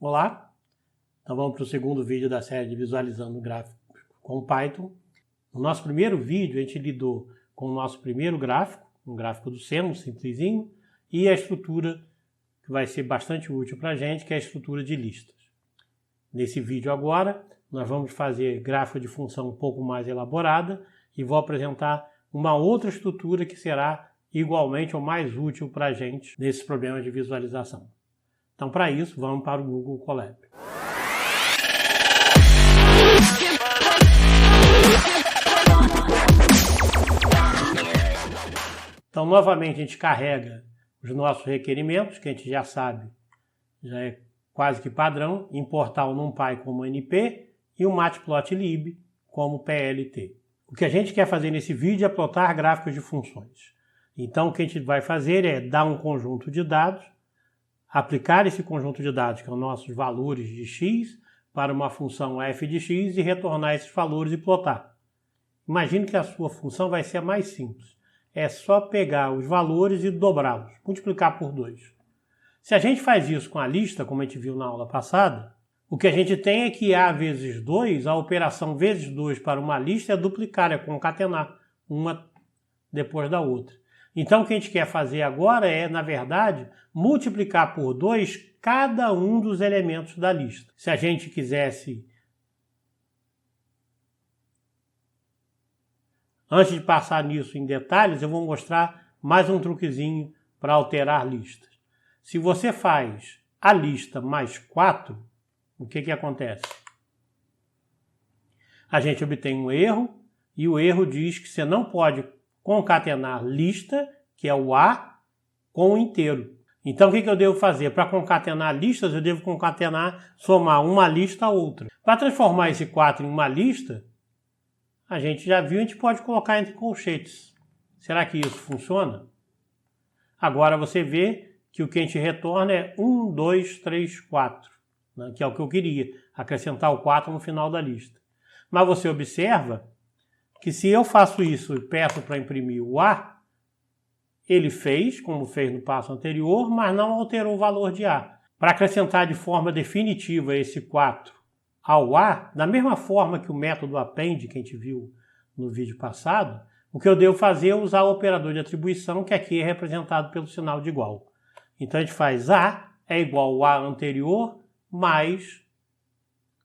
Olá, então vamos para o segundo vídeo da série de Visualizando Gráfico com Python. No nosso primeiro vídeo a gente lidou com o nosso primeiro gráfico, um gráfico do seno, simplesinho, e a estrutura que vai ser bastante útil para a gente, que é a estrutura de listas. Nesse vídeo agora nós vamos fazer gráfico de função um pouco mais elaborada e vou apresentar uma outra estrutura que será igualmente ou mais útil para a gente nesses problemas de visualização. Então, para isso, vamos para o Google Colab. Então, novamente, a gente carrega os nossos requerimentos, que a gente já sabe, já é quase que padrão, importar o NumPy como NP e o Matplotlib como PLT. O que a gente quer fazer nesse vídeo é plotar gráficos de funções. Então, o que a gente vai fazer é dar um conjunto de dados, aplicar esse conjunto de dados, que são nossos valores de x, para uma função f de x e retornar esses valores e plotar. Imagine que a sua função vai ser a mais simples. É só pegar os valores e dobrá-los, multiplicar por 2. Se a gente faz isso com a lista, como a gente viu na aula passada, o que a gente tem é que A vezes 2, a operação vezes 2 para uma lista é duplicar, é concatenar uma depois da outra. Então, o que a gente quer fazer agora é, na verdade, multiplicar por 2 cada um dos elementos da lista. Se a gente quisesse... Antes de passar nisso em detalhes, eu vou mostrar mais um truquezinho para alterar listas. Se você faz a lista mais 4, o que acontece? A gente obtém um erro, e o erro diz que você não pode concatenar lista, que é o A, com o inteiro. Então, o que eu devo fazer? Para concatenar listas, eu devo somar uma lista a outra. Para transformar esse 4 em uma lista, a gente já viu, a gente pode colocar entre colchetes. Será que isso funciona? Agora você vê que o que a gente retorna é 1, 2, 3, 4, né? Que é o que eu queria, acrescentar o 4 no final da lista. Mas você observa que se eu faço isso e peço para imprimir o A, ele fez, como fez no passo anterior, mas não alterou o valor de A. Para acrescentar de forma definitiva esse 4 ao A, da mesma forma que o método append, que a gente viu no vídeo passado, o que eu devo fazer é usar o operador de atribuição, que aqui é representado pelo sinal de igual. Então a gente faz A é igual ao A anterior mais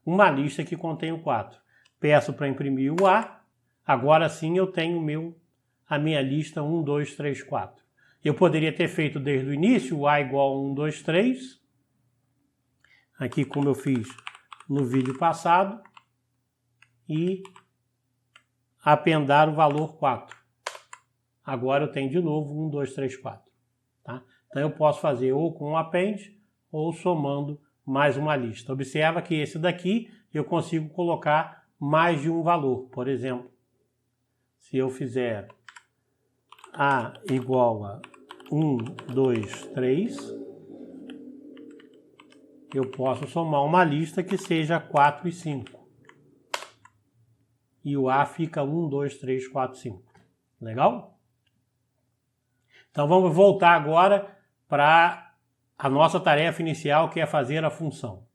uma lista que contém o 4. Peço para imprimir o A. Agora sim eu tenho a minha lista 1, 2, 3, 4. Eu poderia ter feito desde o início o A igual a 1, 2, 3. Aqui como eu fiz no vídeo passado. E apendar o valor 4. Agora eu tenho de novo 1, 2, 3, 4. Tá? Então eu posso fazer ou com o append ou somando mais uma lista. Observa que esse daqui eu consigo colocar mais de um valor. Por exemplo, se eu fizer A igual a 1, 2, 3, eu posso somar uma lista que seja 4 e 5. E o A fica 1, 2, 3, 4, 5. Legal? Então vamos voltar agora para a nossa tarefa inicial, que é fazer a função.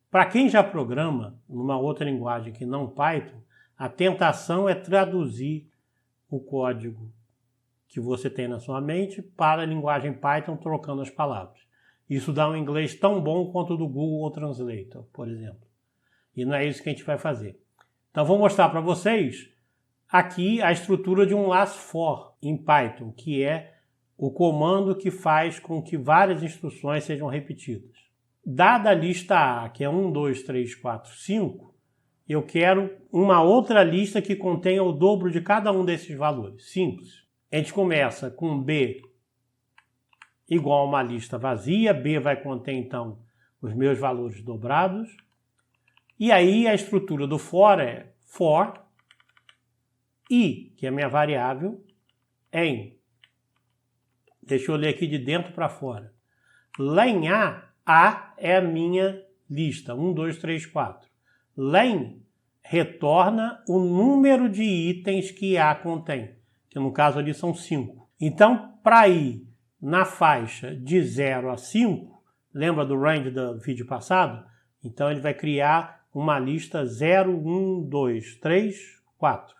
Para quem já programa numa outra linguagem que não Python, a tentação é traduzir o código que você tem na sua mente para a linguagem Python, trocando as palavras. Isso dá um inglês tão bom quanto o do Google Translator, por exemplo. E não é isso que a gente vai fazer. Então, vou mostrar para vocês aqui a estrutura de um last for em Python, que é o comando que faz com que várias instruções sejam repetidas. Dada a lista A, que é 1, 2, 3, 4, 5, eu quero uma outra lista que contenha o dobro de cada um desses valores. Simples. A gente começa com B igual a uma lista vazia. B vai conter, então, os meus valores dobrados. E aí a estrutura do for é for i, que é a minha variável, em. Deixa eu ler aqui de dentro para fora. Len A é a minha lista, 1, 2, 3, 4. Len retorna o número de itens que A contém, que no caso ali são 5. Então, para ir na faixa de 0 a 5, Lembra do range do vídeo passado? Então ele vai criar uma lista 0, 1, 2, 3, 4.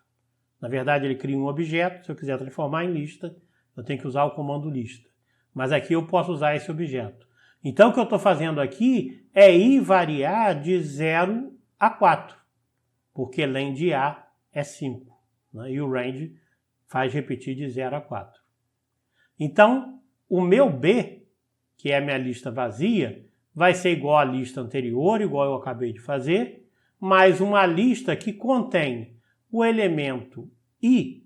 Na verdade ele cria um objeto, se eu quiser transformar em lista, eu tenho que usar o comando lista. Mas aqui eu posso usar esse objeto. Então o que eu estou fazendo aqui é ir variar de 0 a 4, porque len de A é 5, né? E o range faz repetir de 0 a 4. Então, o meu B, que é a minha lista vazia, vai ser igual à lista anterior, igual eu acabei de fazer, mais uma lista que contém o elemento I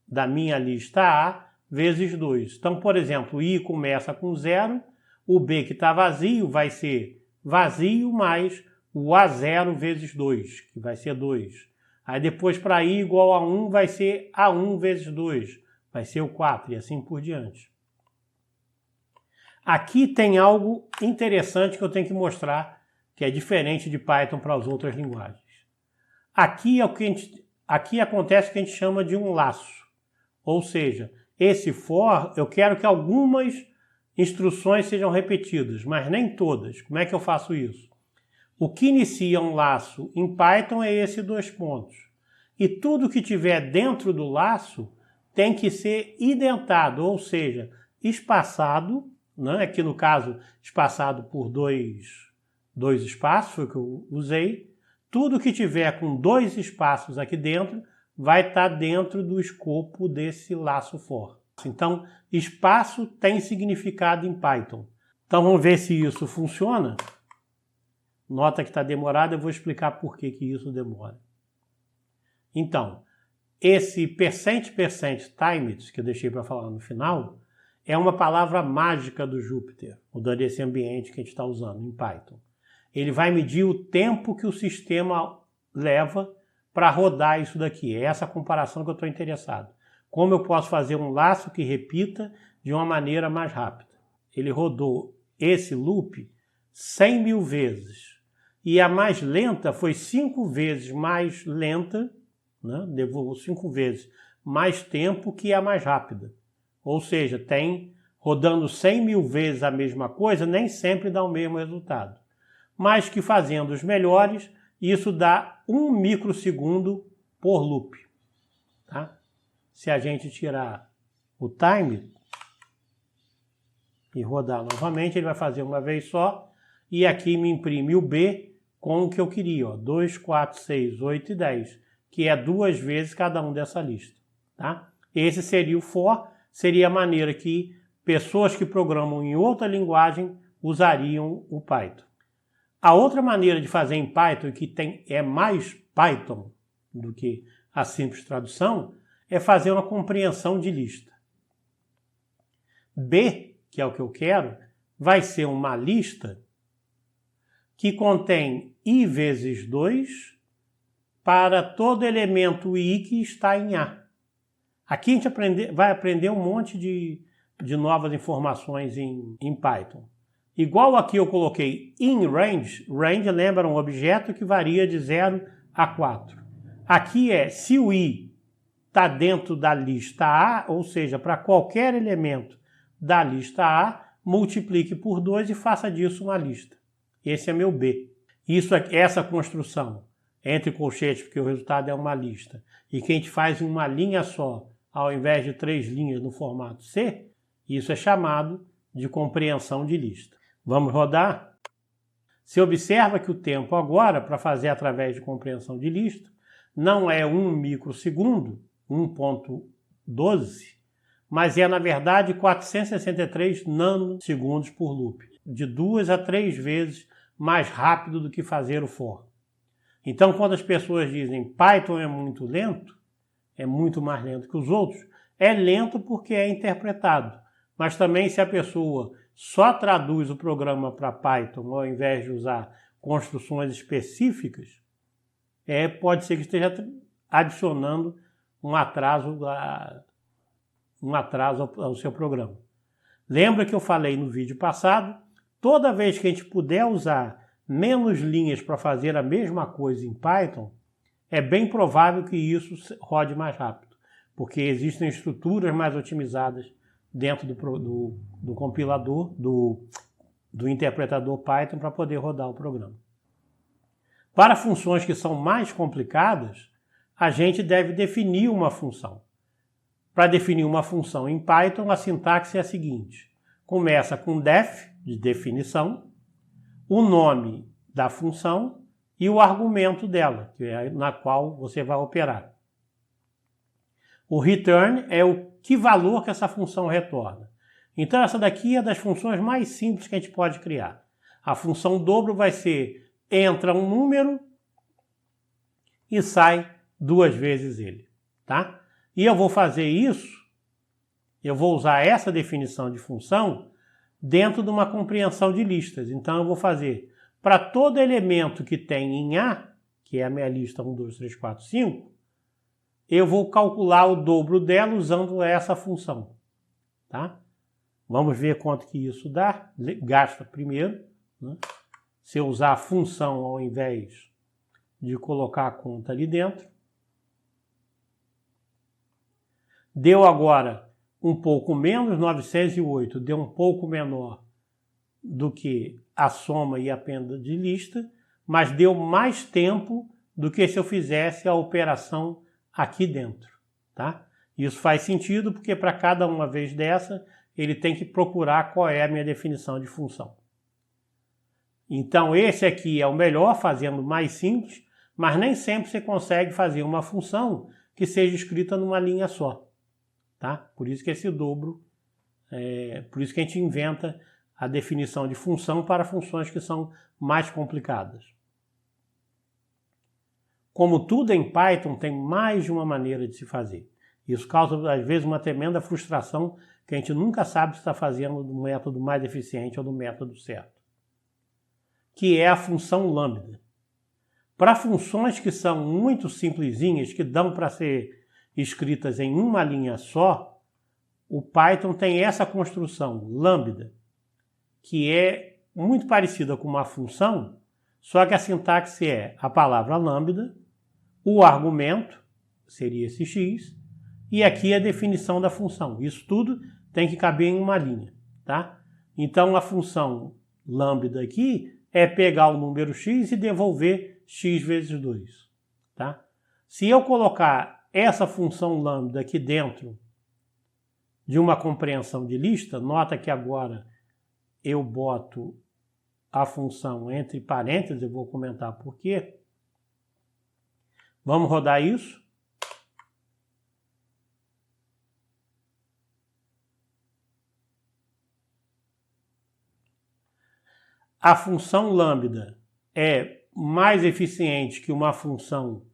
da minha lista A vezes 2. Então, por exemplo, o I começa com 0, o B que está vazio vai ser vazio mais o A0 vezes 2, que vai ser 2. Aí depois para I igual a 1 vai ser A1 vezes 2, vai ser o 4 e assim por diante. Aqui tem algo interessante que eu tenho que mostrar, que é diferente de Python para as outras linguagens. Aqui acontece o que a gente chama de um laço. Ou seja, esse for, eu quero que algumas instruções sejam repetidas, mas nem todas. Como é que eu faço isso? O que inicia um laço em Python é esse 2 pontos. E tudo que tiver dentro do laço tem que ser identado, ou seja, espaçado, né? Aqui no caso, espaçado por dois espaços, foi o que eu usei. Tudo que tiver com 2 espaços aqui dentro vai estar dentro do escopo desse laço for. Então, espaço tem significado em Python. Então, vamos ver se isso funciona. Nota que está demorado, eu vou explicar por que isso demora. Então, esse percent times, que eu deixei para falar no final, é uma palavra mágica do Jupyter, mudando esse ambiente que a gente está usando em Python. Ele vai medir o tempo que o sistema leva para rodar isso daqui. É essa comparação que eu estou interessado. Como eu posso fazer um laço que repita de uma maneira mais rápida? Ele rodou esse loop 100 mil vezes. E a mais lenta foi 5 vezes mais lenta, né? Levou 5 vezes mais tempo que a mais rápida. Ou seja, rodando 100 mil vezes a mesma coisa, nem sempre dá o mesmo resultado. Mas que fazendo os melhores, isso dá 1 microsegundo por loop. Tá? Se a gente tirar o time e rodar novamente, ele vai fazer uma vez só. E aqui me imprime o B com o que eu queria, ó, 2, 4, 6, 8 e 10, que é 2 vezes cada um dessa lista. Tá? Esse seria o for, seria a maneira que pessoas que programam em outra linguagem usariam o Python. A outra maneira de fazer em Python, que é mais Python do que a simples tradução, é fazer uma compreensão de lista. B, que é o que eu quero, vai ser uma lista que contém I vezes 2 para todo elemento I que está em A. Aqui a gente vai aprender um monte de novas informações em Python. Igual aqui eu coloquei in range, range lembra um objeto que varia de 0 a 4. Aqui é se o I está dentro da lista A, ou seja, para qualquer elemento da lista A, multiplique por 2 e faça disso uma lista. Esse é meu B. Essa construção entre colchetes, porque o resultado é uma lista, e que a gente faz em uma linha só, ao invés de 3 linhas no formato C, isso é chamado de compreensão de lista. Vamos rodar? Você observa que o tempo agora, para fazer através de compreensão de lista, não é 1 microsegundo, 1.12, mas é, na verdade, 463 nanosegundos por loop, de 2 a 3 vezes mais rápido do que fazer o for. Então, quando as pessoas dizem Python é muito lento, é muito mais lento que os outros, é lento porque é interpretado. Mas também se a pessoa só traduz o programa para Python ao invés de usar construções específicas, pode ser que esteja adicionando um atraso ao seu programa. Lembra que eu falei no vídeo passado, toda vez que a gente puder usar menos linhas para fazer a mesma coisa em Python, é bem provável que isso rode mais rápido, porque existem estruturas mais otimizadas dentro do compilador, do interpretador Python para poder rodar o programa. Para funções que são mais complicadas, a gente deve definir uma função. Para definir uma função em Python, a sintaxe é a seguinte. Começa com def, de definição, o nome da função e o argumento dela, que é na qual você vai operar. O return é o que valor que essa função retorna. Então essa daqui é das funções mais simples que a gente pode criar. A função dobro vai ser, entra um número e sai 2 vezes ele, tá? E eu vou fazer isso, eu vou usar essa definição de função dentro de uma compreensão de listas. Então eu vou fazer, para todo elemento que tem em A, que é a minha lista 1, 2, 3, 4, 5, eu vou calcular o dobro dela usando essa função, tá? Vamos ver quanto que isso dá. Gasta primeiro, né? Se eu usar a função ao invés de colocar a conta ali dentro. Deu agora um pouco menos, 908, deu um pouco menor do que a soma e a perda de lista, mas deu mais tempo do que se eu fizesse a operação aqui dentro, tá? Isso faz sentido porque para cada uma vez dessa, ele tem que procurar qual é a minha definição de função. Então esse aqui é o melhor, fazendo mais simples, mas nem sempre você consegue fazer uma função que seja escrita numa linha só, tá? Por isso que esse dobro, por isso que a gente inventa a definição de função para funções que são mais complicadas. Como tudo em Python, tem mais de uma maneira de se fazer. Isso causa, às vezes, uma tremenda frustração que a gente nunca sabe se está fazendo do método mais eficiente ou do método certo. Que é a função lambda. Para funções que são muito simplesinhas, que dão para ser escritas em uma linha só, o Python tem essa construção, lambda, que é muito parecida com uma função, só que a sintaxe é a palavra lambda, o argumento, seria esse x, e aqui a definição da função. Isso tudo tem que caber em uma linha, tá? Então a função lambda aqui é pegar o número x e devolver x vezes 2, tá? Se eu colocar essa função lambda aqui dentro de uma compreensão de lista, nota que agora eu boto a função entre parênteses, eu vou comentar por quê. Vamos rodar isso. A função lambda é mais eficiente que uma função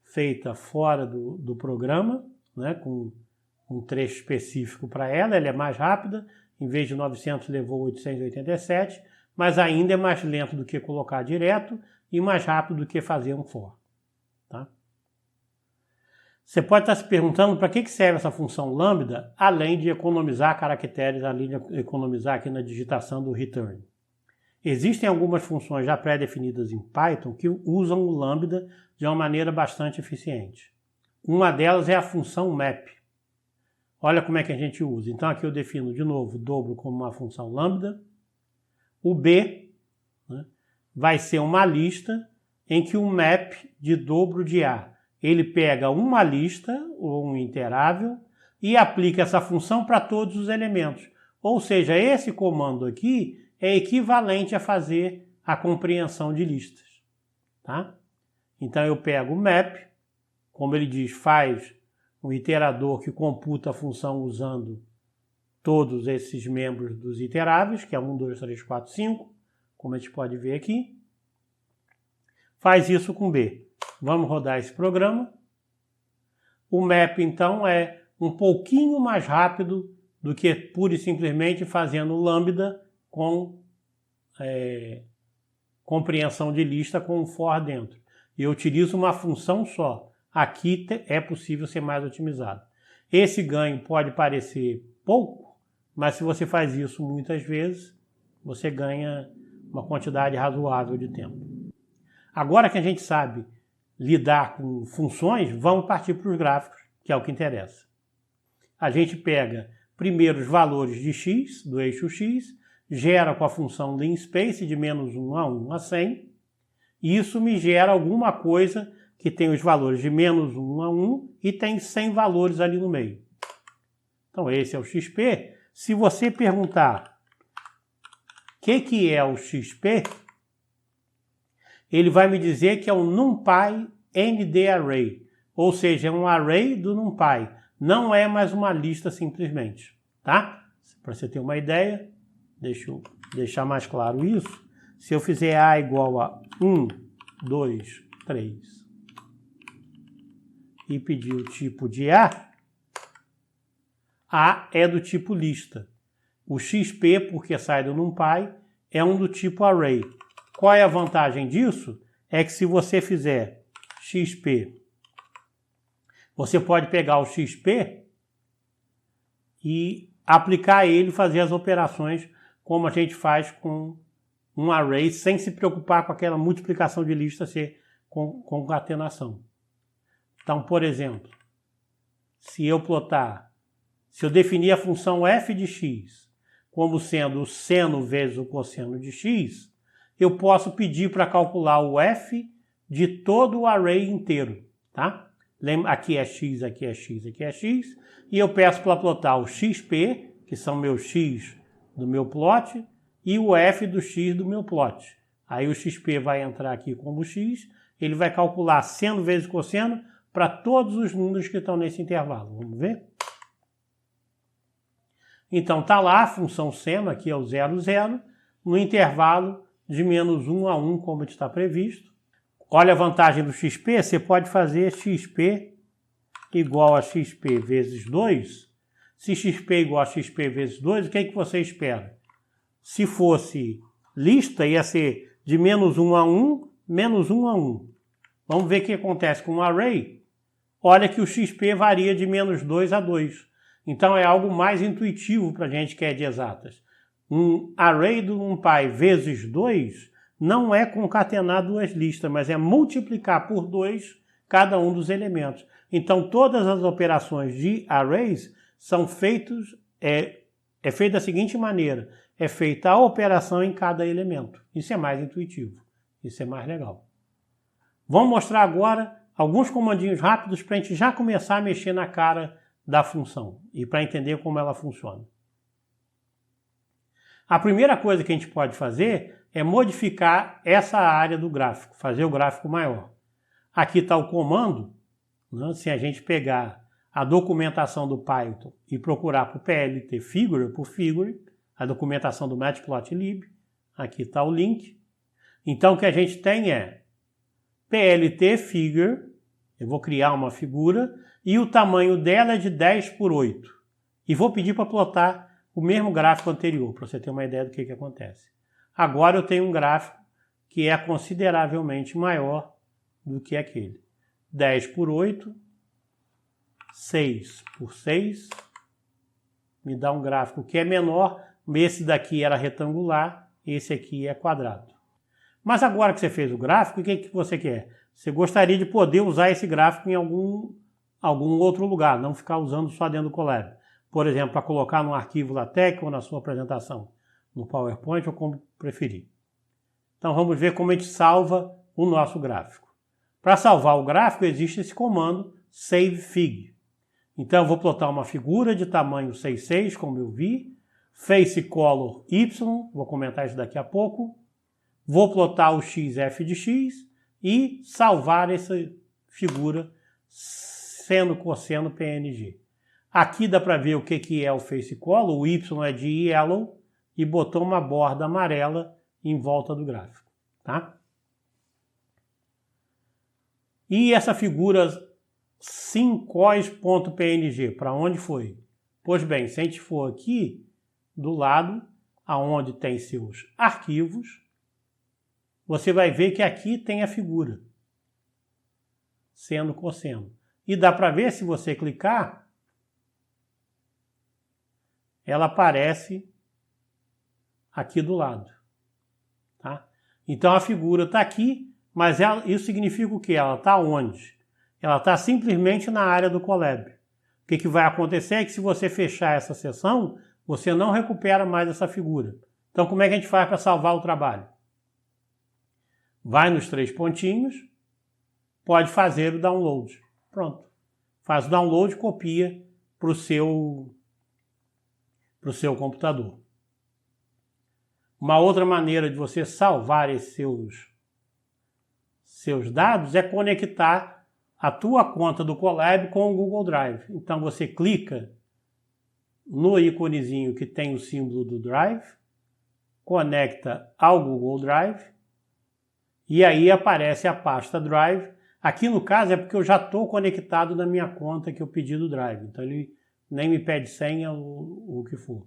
feita fora do programa, né, com um trecho específico para ela. Ela é mais rápida, em vez de 900 levou 887, mas ainda é mais lento do que colocar direto e mais rápido do que fazer um for. Tá? Você pode estar se perguntando para que serve essa função lambda, além de economizar caracteres, além de economizar aqui na digitação do return. Existem algumas funções já pré-definidas em Python que usam o lambda de uma maneira bastante eficiente. Uma delas é a função map. Olha como é que a gente usa. Então aqui eu defino de novo o dobro como uma função lambda. O B, né, vai ser uma lista em que o map de dobro de A, ele pega uma lista ou um iterável e aplica essa função para todos os elementos. Ou seja, esse comando aqui é equivalente a fazer a compreensão de listas, tá? Então eu pego o map, como ele diz, faz um iterador que computa a função usando todos esses membros dos iteráveis, que é 1, 2, 3, 4, 5, como a gente pode ver aqui. Faz isso com B. Vamos rodar esse programa. O map, então, é um pouquinho mais rápido do que pura e simplesmente fazendo lambda com compreensão de lista com um for dentro. Eu utilizo uma função só. Aqui é possível ser mais otimizado. Esse ganho pode parecer pouco, mas se você faz isso muitas vezes, você ganha uma quantidade razoável de tempo. Agora que a gente sabe lidar com funções, vamos partir para os gráficos, que é o que interessa. A gente pega primeiro os valores de x, do eixo x, gera com a função linspace de -1 a 1 a 100, e isso me gera alguma coisa que tem os valores de -1 a 1 e tem 100 valores ali no meio. Então esse é o XP. Se você perguntar o que é o XP, ele vai me dizer que é um NumPy ND Array, ou seja, é um array do NumPy. Não é mais uma lista simplesmente, tá? Para você ter uma ideia, deixa eu deixar mais claro isso. Se eu fizer A igual a 1, 2, 3 e pedir o tipo de A é do tipo lista. O XP, porque sai do NumPy, é um do tipo array. Qual é a vantagem disso? É que se você fizer XP, você pode pegar o XP e aplicar ele e fazer as operações como a gente faz com um array, sem se preocupar com aquela multiplicação de lista ser concatenação. Então, por exemplo, se eu definir a função f de x como sendo o seno vezes o cosseno de x, eu posso pedir para calcular o f de todo o array inteiro, tá? Aqui é x, aqui é x, aqui é x, e eu peço para plotar o xp, que são meus x do meu plot, e o f do x do meu plot. Aí o xp vai entrar aqui como x, ele vai calcular seno vezes cosseno para todos os números que estão nesse intervalo. Vamos ver? Então tá lá a função seno, aqui é o 0, 0, no intervalo de -1 a 1, como está previsto. Olha a vantagem do XP, você pode fazer XP igual a XP vezes 2. Se XP igual a XP vezes 2, o que é que você espera? Se fosse lista, ia ser de -1 a 1, -1 a 1. Vamos ver o que acontece com um array. Olha que o XP varia de -2 a 2. Então é algo mais intuitivo para a gente que é de exatas. Um array do NumPy vezes 2 não é concatenar duas listas, mas é multiplicar por 2 cada um dos elementos. Então todas as operações de arrays são feitas, é feita da seguinte maneira, é feita a operação em cada elemento. Isso é mais intuitivo, isso é mais legal. Vamos mostrar agora alguns comandinhos rápidos para a gente já começar a mexer na cara da função e para entender como ela funciona. A primeira coisa que a gente pode fazer é modificar essa área do gráfico, fazer o gráfico maior. Aqui está o comando, né? Se a gente pegar a documentação do Python e procurar por PLT Figure, por Figure, a documentação do Matplotlib, aqui está o link. Então o que a gente tem é PLT Figure, eu vou criar uma figura, e o tamanho dela é de 10 por 8. E vou pedir para plotar o mesmo gráfico anterior, para você ter uma ideia do que acontece. Agora eu tenho um gráfico que é consideravelmente maior do que aquele. 10 por 8, 6 por 6, me dá um gráfico que é menor. Esse daqui era retangular, esse aqui é quadrado. Mas agora que você fez o gráfico, o que você quer? Você gostaria de poder usar esse gráfico em algum outro lugar, não ficar usando só dentro do Colab. Por exemplo, para colocar num arquivo LaTeX ou na sua apresentação, no PowerPoint ou como preferir. Então vamos ver como a gente salva o nosso gráfico. Para salvar o gráfico existe esse comando SaveFig. Então eu vou plotar uma figura de tamanho 6,6, como eu vi, face color Y, vou comentar isso daqui a pouco, vou plotar o XF de X e salvar essa figura seno cosseno PNG. Aqui dá para ver o que é o face color, o Y é de yellow e botou uma borda amarela em volta do gráfico, tá? E essa figura syncos.png, para onde foi? Pois bem, se a gente for aqui do lado, aonde tem seus arquivos, você vai ver que aqui tem a figura, seno cosseno. E dá para ver, se você clicar, ela aparece aqui do lado, tá? Então a figura está aqui, mas isso significa o quê? Ela está onde? Ela está simplesmente na área do Colab. O que vai acontecer é que se você fechar essa seção, você não recupera mais essa figura. Então, como é que a gente faz para salvar o trabalho? Vai nos 3 pontinhos, pode fazer o download. Pronto. Faz o download e copia para o seu computador. Uma outra maneira de você salvar esses seus dados é conectar a tua conta do Colab com o Google Drive. Então você clica no íconezinho que tem o símbolo do Drive, conecta ao Google Drive e aí aparece a pasta Drive. Aqui no caso é porque eu já estou conectado na minha conta que eu pedi do Drive. Então ele nem me pede senha ou o que for.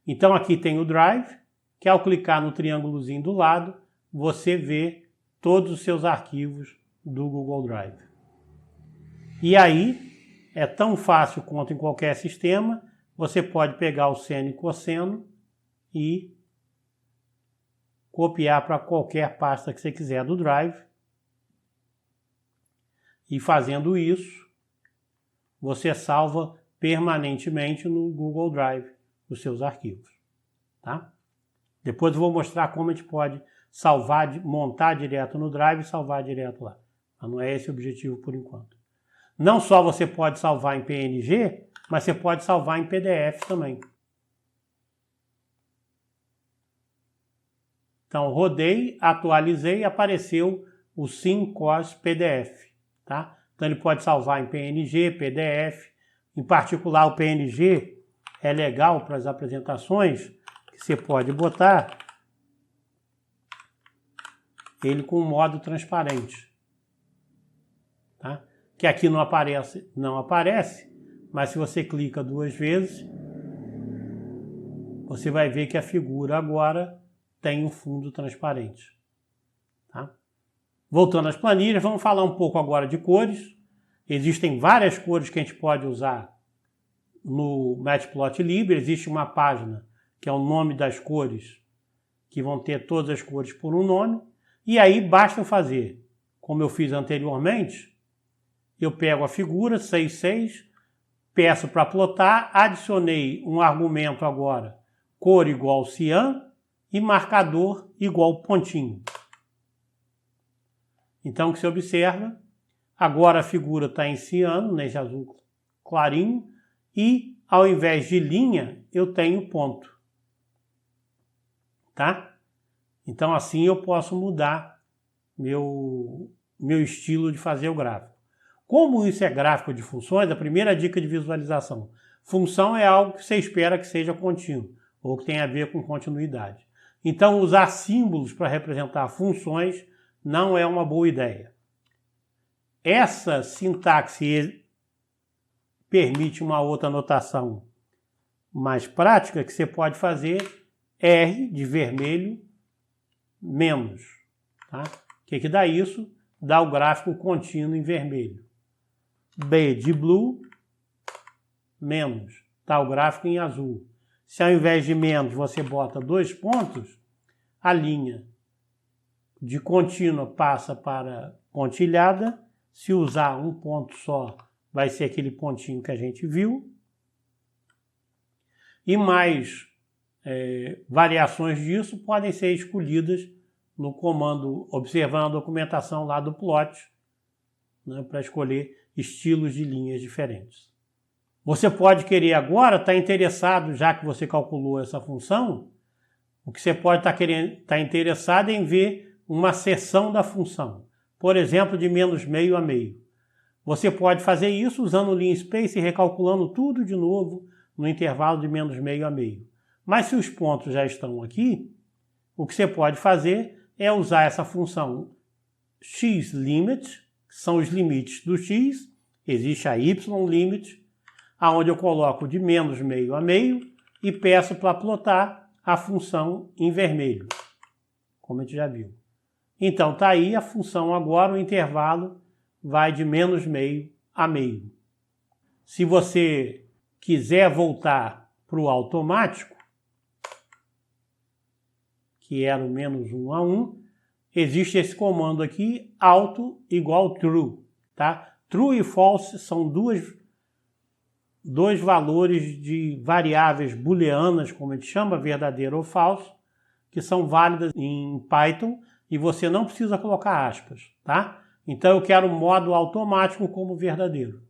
Então aqui tem o Drive, que ao clicar no triângulozinho do lado, você vê todos os seus arquivos do Google Drive. E aí, é tão fácil quanto em qualquer sistema, você pode pegar o seno e cosseno e copiar para qualquer pasta que você quiser do Drive. E fazendo isso, você salva permanentemente no Google Drive os seus arquivos. Tá? Depois eu vou mostrar como a gente pode salvar, montar direto no Drive e salvar direto lá. Mas não é esse o objetivo por enquanto. Não só você pode salvar em PNG, mas você pode salvar em PDF também. Então, rodei, atualizei e apareceu o SimCos PDF. Tá? Então, ele pode salvar em PNG, PDF. Em particular, o PNG é legal para as apresentações, que você pode botar ele com modo transparente. Tá? Que aqui não aparece, mas se você clica 2 vezes, você vai ver que a figura agora tem um fundo transparente. Tá? Voltando às planilhas, vamos falar um pouco agora de cores. Existem várias cores que a gente pode usar no Matplotlib. Existe uma página que é o nome das cores, que vão ter todas as cores por um nome. E aí basta fazer, como eu fiz anteriormente, eu pego a figura 6,6, peço para plotar, adicionei um argumento agora, cor igual cian e marcador igual pontinho. Então, o que você observa, agora a figura está em ciano, nesse azul clarinho, e ao invés de linha, eu tenho ponto. Tá? Então, assim eu posso mudar meu estilo de fazer o gráfico. Como isso é gráfico de funções, a primeira dica de visualização. Função é algo que você espera que seja contínuo, ou que tenha a ver com continuidade. Então, usar símbolos para representar funções não é uma boa ideia. Essa sintaxe permite uma outra notação mais prática que você pode fazer R de vermelho menos. Tá? O que dá isso? Dá o gráfico contínuo em vermelho. B de blue menos. Está o gráfico em azul. Se ao invés de menos você bota 2 pontos, a linha de contínua passa para pontilhada. Se usar um ponto só, vai ser aquele pontinho que a gente viu. E mais variações disso podem ser escolhidas no comando, observando a documentação lá do plot, né, para escolher estilos de linhas diferentes. Você pode querer agora, estar interessado, já que você calculou essa função, o que você pode estar interessado em ver uma seção da função. Por exemplo, de menos meio a meio. Você pode fazer isso usando o linspace e recalculando tudo de novo no intervalo de menos meio a meio. Mas se os pontos já estão aqui, o que você pode fazer é usar essa função xlimit, que são os limites do x, existe a ylimit, onde eu coloco de menos meio a meio e peço para plotar a função em vermelho, como a gente já viu. Então está aí a função agora, o intervalo vai de menos meio a meio. Se você quiser voltar para o automático, que era o menos 1 a 1, existe esse comando aqui, auto igual true. Tá? True e false são dois valores de variáveis booleanas, como a gente chama, verdadeiro ou falso, que são válidas em Python e você não precisa colocar aspas, tá? Então eu quero o modo automático como verdadeiro.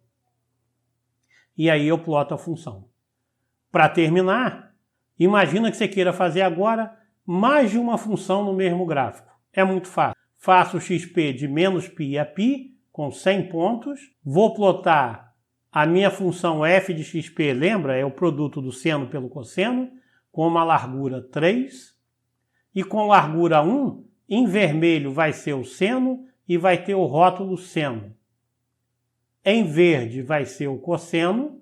E aí eu ploto a função. Para terminar, imagina que você queira fazer agora mais de uma função no mesmo gráfico. É muito fácil. Faço o XP de menos π a π, com 100 pontos. Vou plotar a minha função f de XP, lembra? É o produto do seno pelo cosseno, com uma largura 3. E com largura 1, em vermelho vai ser o seno e vai ter o rótulo seno. Em verde vai ser o cosseno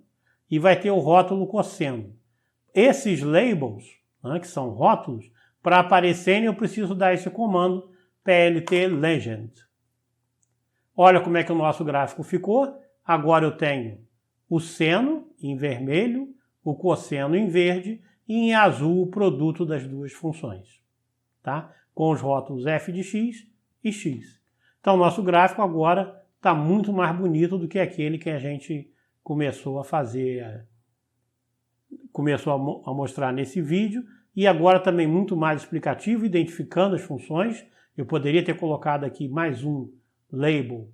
e vai ter o rótulo cosseno. Esses labels, né, que são rótulos, para aparecerem eu preciso dar esse comando plt legend. Olha como é que o nosso gráfico ficou. Agora eu tenho o seno em vermelho, o cosseno em verde e em azul o produto das duas funções, tá? Com os rótulos f de x e x. Então, o nosso gráfico agora está muito mais bonito do que aquele que a gente começou a fazer, começou a mostrar nesse vídeo, e agora também muito mais explicativo, identificando as funções. Eu poderia ter colocado aqui mais um label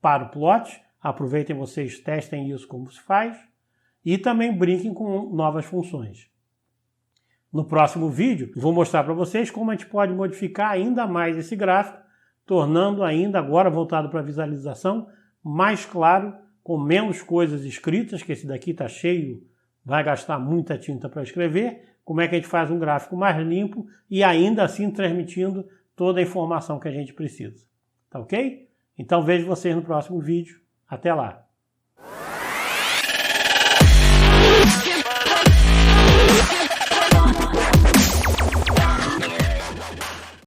para o plot. Aproveitem vocês, testem isso como se faz, e também brinquem com novas funções. No próximo vídeo, vou mostrar para vocês como a gente pode modificar ainda mais esse gráfico, tornando ainda, agora voltado para a visualização, mais claro, com menos coisas escritas, que esse daqui está cheio, vai gastar muita tinta para escrever. Como é que a gente faz um gráfico mais limpo e ainda assim transmitindo toda a informação que a gente precisa. Tá ok? Então vejo vocês no próximo vídeo. Até lá!